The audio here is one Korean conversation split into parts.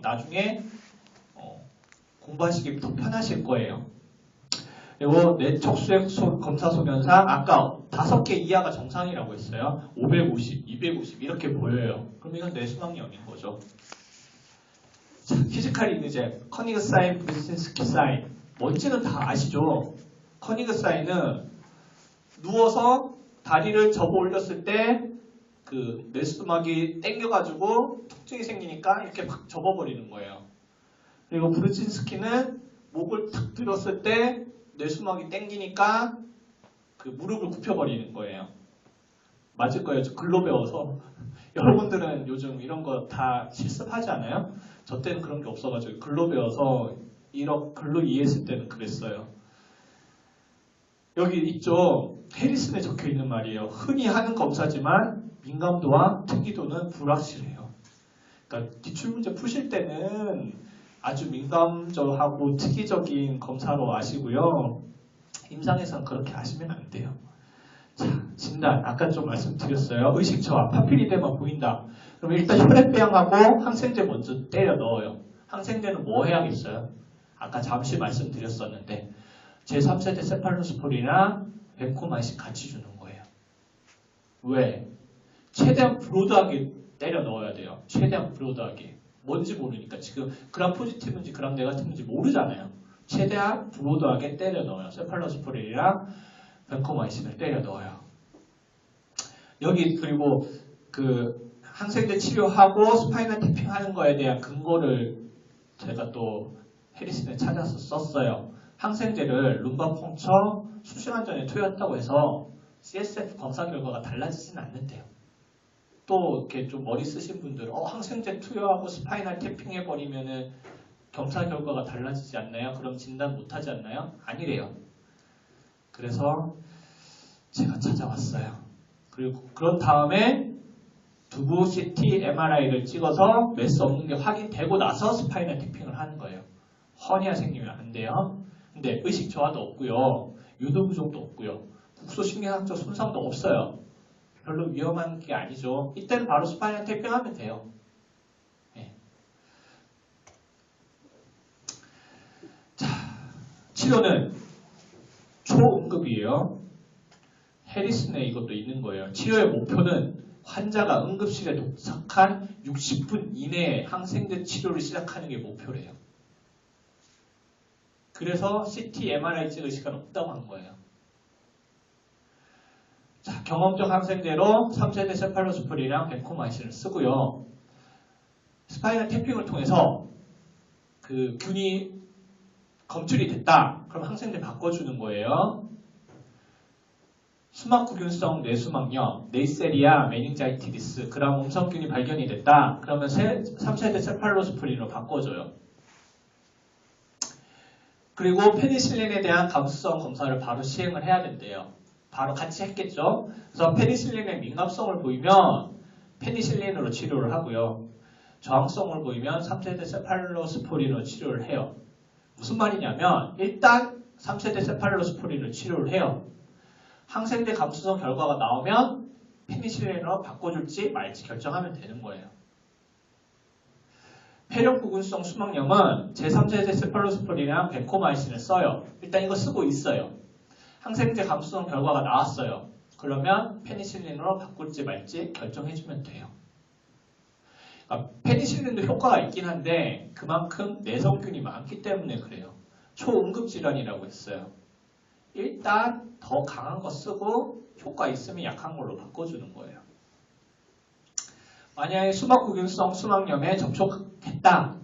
나중에 공부하시기 더 편하실 거예요. 그리고 내적 수액 검사 소견상 아까 5개 이하가 정상이라고 했어요. 550, 250 이렇게 보여요. 그럼 이건 뇌수막염인 거죠. 자, 피지컬 이미제, 커니그 사인, 브리진스키 사인. 뭔지는 다 아시죠? 커니그 사인은 누워서 다리를 접어 올렸을 때 그 뇌수막이 당겨가지고 통증이 생기니까 이렇게 막 접어버리는 거예요. 그리고 브르진스키는 목을 탁 들었을 때 뇌수막이 당기니까 그 무릎을 굽혀버리는 거예요. 맞을 거예요. 저 글로 배워서. 여러분들은 요즘 이런 거 다 실습하지 않아요? 저 때는 그런 게 없어가지고 글로 배워서 이런 글로 이해했을 때는 그랬어요. 여기 있죠. 해리슨에 적혀 있는 말이에요. 흔히 하는 검사지만 민감도와 특이도는 불확실해요. 그러니까 기출문제 푸실 때는 아주 민감적하고 특이적인 검사로 아시고요. 임상에서는 그렇게 하시면 안 돼요. 자, 진단. 아까 좀 말씀드렸어요. 의식 저하, 파피리데마 보인다. 그럼 일단 혈액배양하고 항생제 먼저 때려 넣어요. 항생제는 뭐 해야겠어요? 아까 잠시 말씀드렸었는데 제3세대 세팔로스포린이나 벤코마이신 같이 주는 거예요. 왜? 최대한 브로드하게 때려 넣어야 돼요. 최대한 브로드하게. 뭔지 모르니까 지금 그람 포지티브인지 그람 네거티브인지 모르잖아요. 최대한 브로드하게 때려 넣어요. 세팔로스포린이랑 벤코마이신을 때려 넣어요. 여기 그리고 그 항생제 치료하고 스파이널 태핑 하는 거에 대한 근거를 제가 또 해리슨에 찾아서 썼어요. 항생제를 룸바 펑처 수시간 전에 투여했다고 해서 CSF 검사 결과가 달라지진 않는데요. 또 이렇게 좀 머리 쓰신 분들은 항생제 투여하고 스파이널 태핑 해버리면은 검사 결과가 달라지지 않나요? 그럼 진단 못하지 않나요? 아니래요. 그래서 제가 찾아왔어요. 그리고 그런 다음에 두부 CT, MRI를 찍어서 메스 없는 게 확인되고 나서 스파이널 태핑을 하는 거예요. 허니아 생기면 안 돼요. 근데 의식 저하도 없고요. 유도 부족도 없고요. 국소신경학적 손상도 없어요. 별로 위험한 게 아니죠. 이때는 바로 스파이널 태핑하면 돼요. 네. 자, 치료는 초응급이에요. 해리슨에 이것도 있는 거예요. 치료의 목표는 환자가 응급실에 도착한 60분 이내에 항생제 치료를 시작하는 게 목표래요. 그래서 CT, MRI 찍을 시간 없다고 한 거예요. 자, 경험적 항생제로 3세대 세팔로스포린이랑 벤코마이신을 쓰고요. 스파이널 태핑을 통해서 그 균이 검출이 됐다. 그럼 항생제 바꿔주는 거예요. 수막구균성 뇌수막염, 네이세리아, 메닝자이티디스, 그람 음성균이 발견이 됐다. 그러면 3세대 세팔로스포린으로 바꿔줘요. 그리고 페니실린에 대한 감수성 검사를 바로 시행을 해야 된대요. 바로 같이 했겠죠. 그래서 페니실린의 민감성을 보이면 페니실린으로 치료를 하고요. 저항성을 보이면 3세대 세팔로스포린으로 치료를 해요. 무슨 말이냐면 일단 3세대 세팔로스포린으로 치료를 해요. 항생제 감수성 결과가 나오면 페니실린으로 바꿔줄지 말지 결정하면 되는 거예요. 폐렴구근성 수막염은 제3세대 세팔로스포린이랑 벤코마이신을 써요. 일단 이거 쓰고 있어요. 항생제 감수성 결과가 나왔어요. 그러면 페니실린으로 바꿀지 말지 결정해주면 돼요. 그러니까 페니실린도 효과가 있긴 한데 그만큼 내성균이 많기 때문에 그래요. 초응급질환이라고 했어요. 일단 더 강한 거 쓰고 효과 있으면 약한 걸로 바꿔주는 거예요. 만약에 수막구균성 수막염에 접촉했다.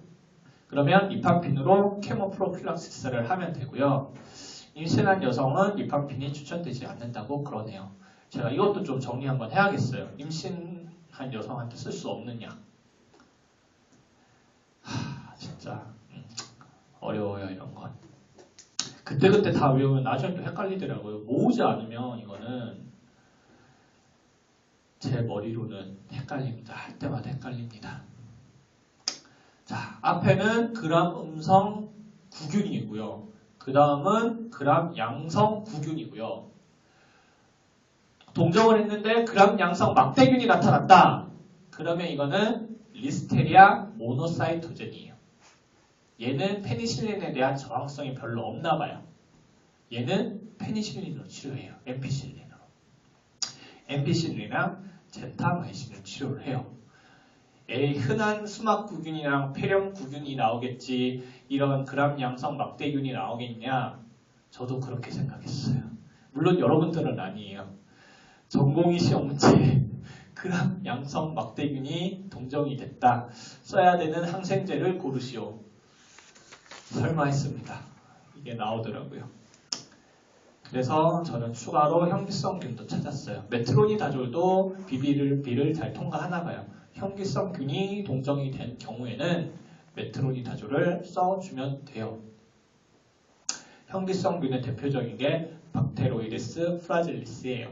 그러면 리파핀으로 케모프로필락시스를 하면 되고요. 임신한 여성은 리파핀이 추천되지 않는다고 그러네요. 제가 이것도 좀 정리 한번 해야겠어요. 임신한 여성한테 쓸 수 없는 약. 진짜 어려워요 이런 건. 그때그때 다 외우면 나중에 또 헷갈리더라고요. 모으지 않으면 이거는 제 머리로는 헷갈립니다. 할 때마다 헷갈립니다. 자, 앞에는 그람 음성 구균이고요. 그 다음은 그람 양성 구균이고요. 동정을 했는데 그람 양성 막대균이 나타났다. 그러면 이거는 리스테리아 모노사이토젠이에요. 얘는 페니실린에 대한 저항성이 별로 없나 봐요. 얘는 페니실린으로 치료해요. 엠피실린으로. 엠피실린이랑 젠타마이신을 치료를 해요. 흔한 수막구균이랑 폐렴구균이 나오겠지, 이런 그람 양성 막대균이 나오겠냐? 저도 그렇게 생각했어요. 물론 여러분들은 아니에요. 전공의 시험 문제에 그람 양성 막대균이 동정이 됐다. 써야 되는 항생제를 고르시오. 설마 했습니다. 이게 나오더라고요. 그래서 저는 추가로 현기성균도 찾았어요. 메트로니다졸도 비를 잘 통과하나 봐요. 현기성균이 동정이 된 경우에는 메트로니다졸을 써주면 돼요. 현기성균의 대표적인 게 박테로이데스 프라질리스예요.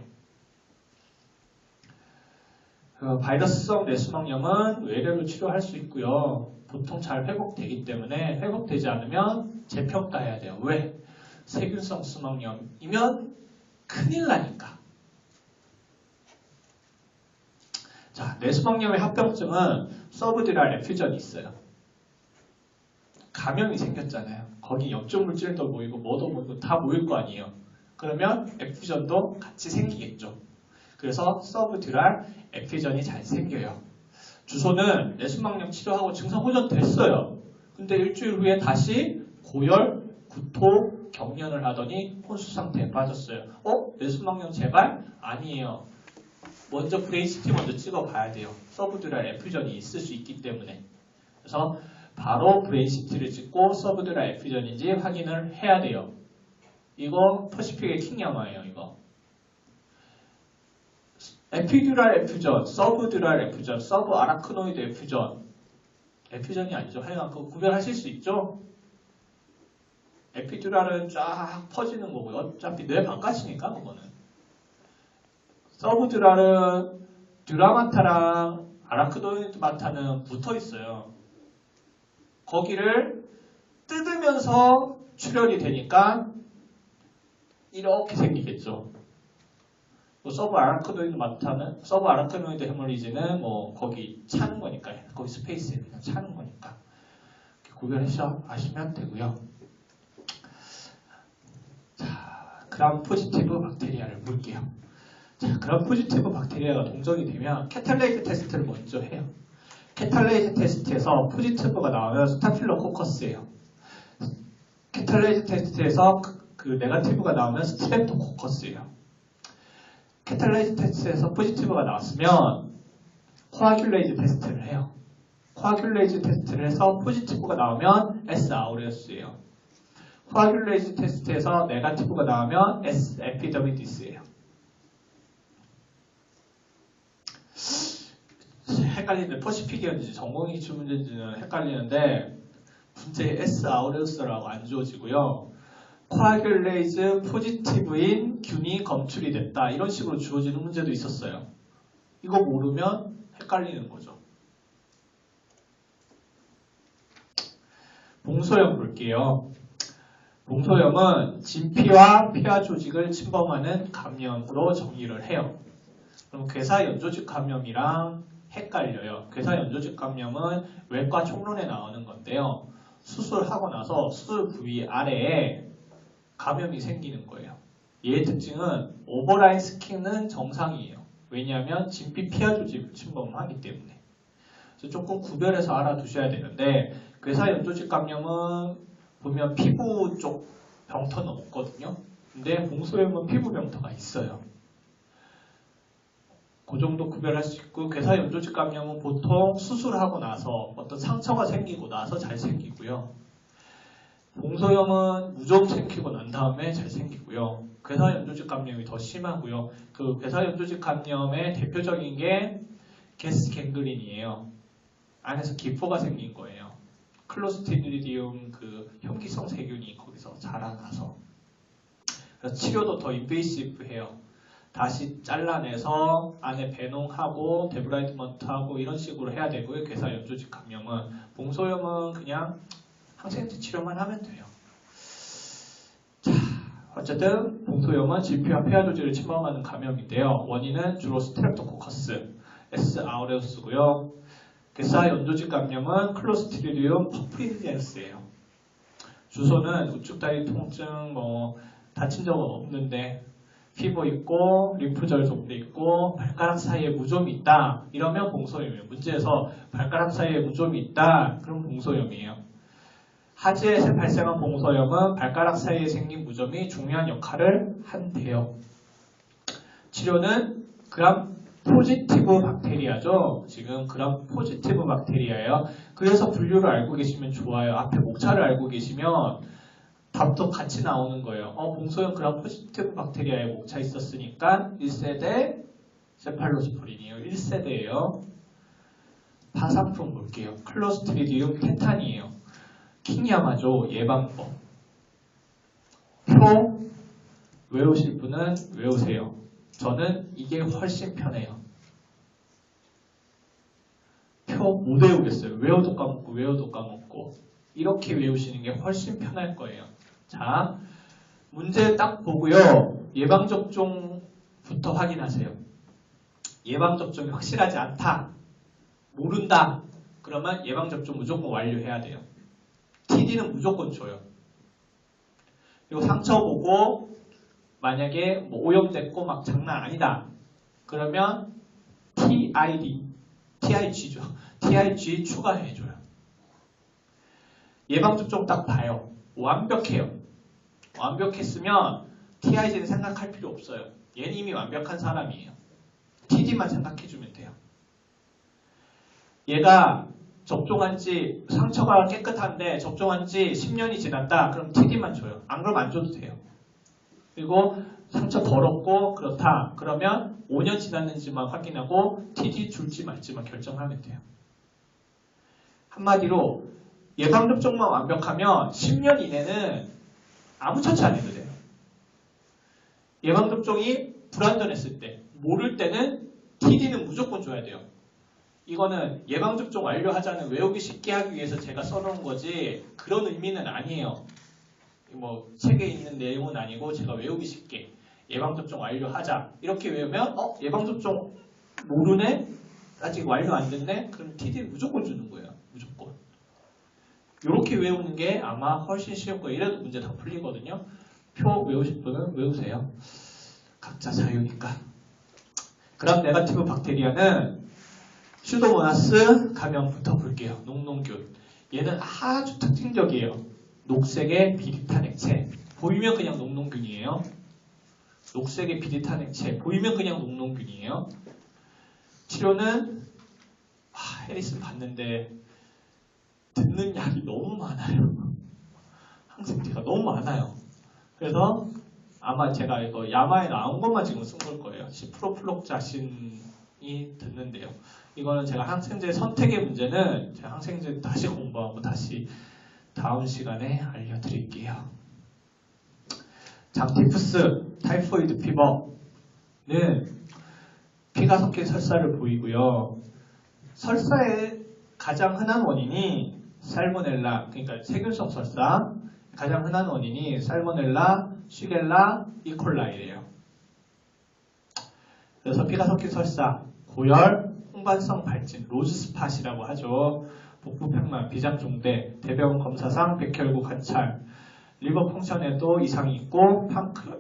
바이러스성 뇌수막염은 외래로 치료할 수 있고요. 보통 잘 회복되기 때문에 회복되지 않으면 재평가해야 돼요. 왜? 세균성 수막염이면 큰일 나니까. 자, 뇌수막염의 합병증은 서브듀랄 에퓨전이 있어요. 감염이 생겼잖아요. 거기 염증 물질도 모이고 뭐도 모이고 다 모일 거 아니에요. 그러면 에퓨전도 같이 생기겠죠. 그래서 서브듀랄 에퓨전이 잘 생겨요. 주소는 뇌수막염 치료하고 증상 호전됐어요. 근데 일주일 후에 다시 고열, 구토, 경련을 하더니 혼수 상태에 빠졌어요. 뇌수막염 제발? 아니에요. 먼저 브레이시티 먼저 찍어봐야 돼요. 서브듀랄 에퓨전이 있을 수 있기 때문에. 그래서 바로 브레이시티를 찍고 서브듀랄 에퓨전인지 확인을 해야 돼요. 이거 퍼시픽의 킹야마예요. 이거. 에피듀랄 에퓨전, 서브듀랄 에퓨전, 서브 아라크노이드 에퓨전. 에퓨전이 아니죠. 하여간 그거 구별하실 수 있죠? 에피듀랄은 쫙 퍼지는 거고요. 어차피 뇌 바깥이니까 그거는. 서브듀랄은 듀라마타랑 아라크노이드 마타는 붙어 있어요. 거기를 뜯으면서 출혈이 되니까 이렇게 생기겠죠. 서브 아라크노이드 마타는, 서브 아라크노이드 헤몰리지는 뭐 거기 차는 거니까, 거기 스페이스에 그냥 차는 거니까 구별해서 아시면 되고요. 자, 그람 포지티브 박테리아를 볼게요. 자, 그람 포지티브 박테리아가 동정이 되면 캐탈레이즈 테스트를 먼저 해요. 캐탈레이즈 테스트에서 포지티브가 나오면 스타필로코커스예요. 캐탈레이즈 테스트에서 그 네거티브가 나오면 스트랩토코커스예요. 캐탈레이즈 테스트에서 포지티브가 나왔으면 코아귤레이즈 테스트를 해요. 코아귤레이즈 테스트를 해서 포지티브가 나오면 S 아우레우스예요. 코아귤레이즈 테스트에서 네거티브가 나오면 S 에피더미디스예요. 헷갈리는데 퍼시픽이었는지 전공의 주문인지는 헷갈리는데 문제에 S 아우레우스라고 안 주어지고요. 코아귤레이즈 포지티브인 균이 검출이 됐다. 이런 식으로 주어지는 문제도 있었어요. 이거 모르면 헷갈리는 거죠. 봉소염 볼게요. 봉소염은 진피와 폐하 조직을 침범하는 감염으로 정의를 해요. 그럼 괴사연조직 감염이랑 헷갈려요. 괴사연조직 감염은 외과 총론에 나오는 건데요. 수술하고 나서 수술 부위 아래에 감염이 생기는 거예요. 얘의 특징은 오버라인 스킨은 정상이에요. 왜냐하면 진피 폐하 조직을 침범하기 때문에. 그래서 조금 구별해서 알아두셔야 되는데 괴사연조직 감염은 보면 피부 쪽 병터는 없거든요. 근데 봉소염은 피부 병터가 있어요. 그 정도 구별할 수 있고 괴사연조직 감염은 보통 수술하고 나서 어떤 상처가 생기고 나서 잘 생기고요. 봉소염은 무좀 생기고 난 다음에 잘 생기고요. 괴사연조직 감염이 더 심하고요. 그 괴사연조직 감염의 대표적인 게 게스 갱그린이에요. 안에서 기포가 생긴 거예요. 클로스트리디움 그 혐기성 세균이 거기서 자라나서. 그래서 치료도 더 인베이시브해요. 다시 잘라내서 안에 배농하고 데브라이드먼트하고 이런 식으로 해야 되고요. 괴사연조직 감염은. 봉소염은 그냥 항생제 치료만 하면 돼요. 자, 어쨌든 봉소염은 진피와 폐하 조직을 침범하는 감염인데요. 원인은 주로 스트랩토코커스, S 아우레우스고요. 괴사연조직 감염은 클로스트리디움 퍼플리젠스예요. 주소는 우측 다리 통증 뭐 다친 적은 없는데 피부 있고 림프절종도 있고 발가락 사이에 무좀이 있다. 이러면 봉소염이에요. 문제에서 발가락 사이에 무좀이 있다. 그럼 봉소염이에요. 하지에 발생한 봉소염은 발가락 사이에 생긴 무좀이 중요한 역할을 한대요. 치료는 그람 포지티브 박테리아죠. 지금 그람 포지티브 박테리아예요. 그래서 분류를 알고 계시면 좋아요. 앞에 목차를 알고 계시면 답도 같이 나오는 거예요. 봉소염 그람 포지티브 박테리아에 목차 있었으니까 1세대 세팔로스포린이에요. 1세대예요. 파상품 볼게요. 클로스트리디움 테탄이에요. 킹야마조 예방법. 표 외우실 분은 외우세요. 저는 이게 훨씬 편해요. 표 못 외우겠어요. 외워도 까먹고 외워도 까먹고. 이렇게 외우시는 게 훨씬 편할 거예요. 자, 문제 딱 보고요. 예방접종부터 확인하세요. 예방접종이 확실하지 않다. 모른다. 그러면 예방접종 무조건 완료해야 돼요. TD는 무조건 줘요. 그리고 상처 보고 만약에 뭐 오염됐고 막 장난 아니다. 그러면 TIG죠. TIG 추가해줘요. 예방접종 딱 봐요. 완벽해요. 완벽했으면 TIG는 생각할 필요 없어요. 얘는 이미 완벽한 사람이에요. TD만 생각해주면 돼요. 얘가 접종한 지 상처가 깨끗한데 접종한 지 10년이 지났다. 그럼 TD만 줘요. 안 그러면 안 줘도 돼요. 그리고 상처 더럽고 그렇다. 그러면 5년 지났는지만 확인하고 TD 줄지 말지만 결정하면 돼요. 한마디로 예방접종만 완벽하면 10년 이내는 아무 처치 안 해도 돼요. 예방접종이 불완전했을 때, 모를 때는 TD는 무조건 줘야 돼요. 이거는 예방접종 완료하자는 외우기 쉽게 하기 위해서 제가 써놓은 거지 그런 의미는 아니에요. 뭐 책에 있는 내용은 아니고 제가 외우기 쉽게 예방접종 완료하자 이렇게 외우면 예방접종 모르네? 아직 완료 안 됐네? 그럼 TD는 무조건 주는 거예요. 무조건. 이렇게 외우는 게 아마 훨씬 쉬울 거예요. 이래도 문제 다 풀리거든요. 표 외우실 분은 외우세요. 각자 자유니까. 그럼 네거티브 박테리아는 슈도모나스 감염부터 볼게요. 녹농균. 얘는 아주 특징적이에요. 녹색의 비릿한 액체. 보이면 그냥 녹농균이에요. 녹색의 비릿한 액체. 보이면 그냥 녹농균이에요. 치료는 해리슨 봤는데 듣는 약이 너무 많아요. 항생제가 너무 많아요. 그래서 아마 제가 이거 야마에 나온 것만 지금 쓴 걸 거예요. 시프로플록자신이 듣는데요. 이거는 제가 항생제 선택의 문제는 제가 항생제 다시 공부하고 다시 다음 시간에 알려드릴게요. 장티푸스, 타이포이드 피버는 피가 섞인 설사를 보이고요. 설사의 가장 흔한 원인이 살모넬라, 그러니까 세균성 설사, 가장 흔한 원인이 살모넬라, 쉬겔라, 이콜라이래요. 그래서 피가 섞인 설사, 고열, 홍반성 발진, 로즈스팟이라고 하죠. 복부팽만, 비장종대, 대변 검사상 백혈구 관찰, 리버 펑션에도 이상이 있고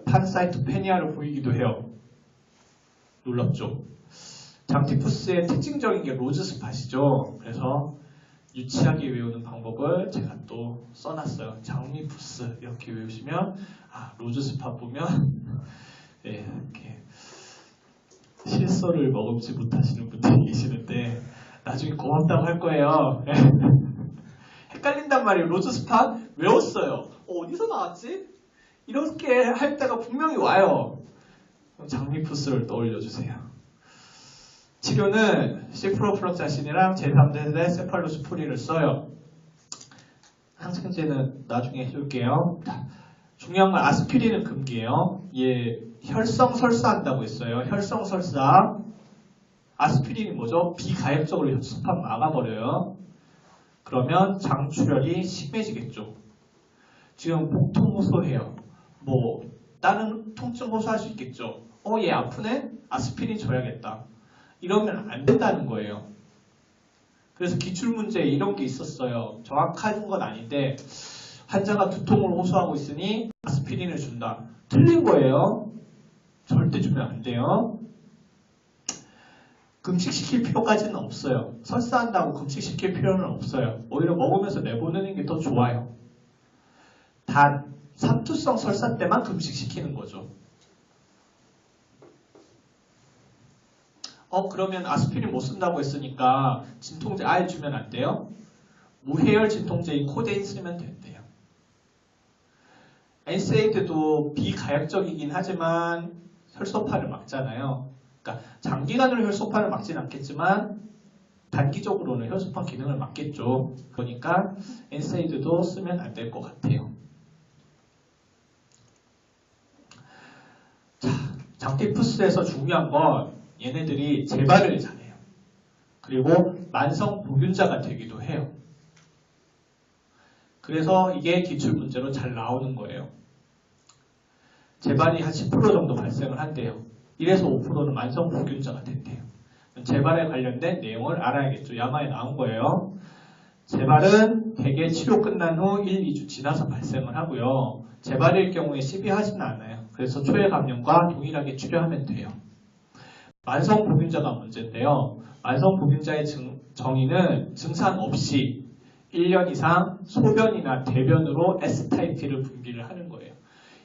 판사이토페니아를 보이기도 해요. 놀랍죠? 장티푸스의 특징적인 게 로즈스팟이죠. 그래서 유치하게 외우는 방법을 제가 또 써놨어요. 장미푸스 이렇게 외우시면 로즈스팟 보면 네, 이렇게 실소를 머금지 못하시는 분들이 계시는데 나중에 고맙다고 할 거예요. 헷갈린단 말이에요. 로즈스팟 외웠어요. 어디서 나왔지? 이렇게 할 때가 분명히 와요. 장미푸스를 떠올려주세요. 치료는 시프로플록자신이랑 제3세대 세팔로스포린을 써요. 항생제는 나중에 해줄게요. 중요한 건 아스피린은 금기예요. 얘 혈성 설사한다고 했어요. 혈성 설사. 아스피린이 뭐죠? 비가역적으로 혈소판 막아버려요. 그러면 장출혈이 심해지겠죠. 지금 복통 호소해요. 뭐 다른 통증 호소할 수 있겠죠. 얘 아프네? 아스피린 줘야겠다. 이러면 안 된다는 거예요. 그래서 기출문제에 이런 게 있었어요. 정확한 건 아닌데 환자가 두통을 호소하고 있으니 아스피린을 준다. 틀린 거예요. 절대 주면 안 돼요. 금식시킬 필요까지는 없어요. 설사한다고 금식시킬 필요는 없어요. 오히려 먹으면서 내보내는 게 더 좋아요. 단 삼투성 설사 때만 금식시키는 거죠. 그러면 아스피린 못 쓴다고 했으니까 진통제 아예 주면 안 돼요? 무해열 진통제인 코데인 쓰면 된대요. NSAID도 비가역적이긴 하지만 혈소판을 막잖아요. 그러니까 장기간으로 혈소판을 막진 않겠지만 단기적으로는 혈소판 기능을 막겠죠. 그러니까 NSAID도 쓰면 안 될 것 같아요. 자, 장티푸스에서 중요한 건 얘네들이 재발을 잘해요. 그리고 만성 보균자가 되기도 해요. 그래서 이게 기출문제로 잘 나오는 거예요. 재발이 한 10% 정도 발생을 한대요. 1에서 5%는 만성 보균자가 된대요. 재발에 관련된 내용을 알아야겠죠. 야마에 나온 거예요. 재발은 대개 치료 끝난 후 1, 2주 지나서 발생을 하고요. 재발일 경우에 시비하지는 않아요. 그래서 초회 감염과 동일하게 치료하면 돼요. 만성 보균자가 문제인데요. 만성 보균자의 정의는 증상 없이 1년 이상 소변이나 대변으로 S타입T를 분비를 하는 거예요.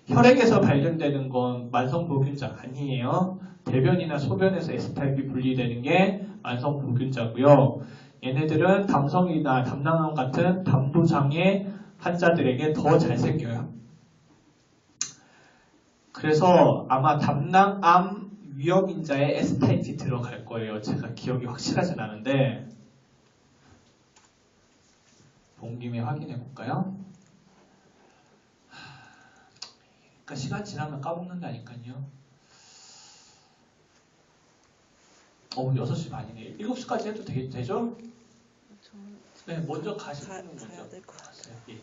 혈액에서 발견되는 건 만성 보균자 아니에요. 대변이나 소변에서 S타입이 분리되는 게 만성 보균자고요. 얘네들은 담성이나 담낭암 같은 담도장애 환자들에게 더 잘 생겨요. 그래서 아마 담낭암 위험인자에 S타입T 들어갈 거예요. 제가 기억이 확실하진 않은데 본 김에 확인해 볼까요? 그러니까 시간 지나면 까먹는다니까요. 6시 반이네. 7시까지 해도 되죠? 네, 먼저 가시는 거죠. 가야 될 것 같아요. 예.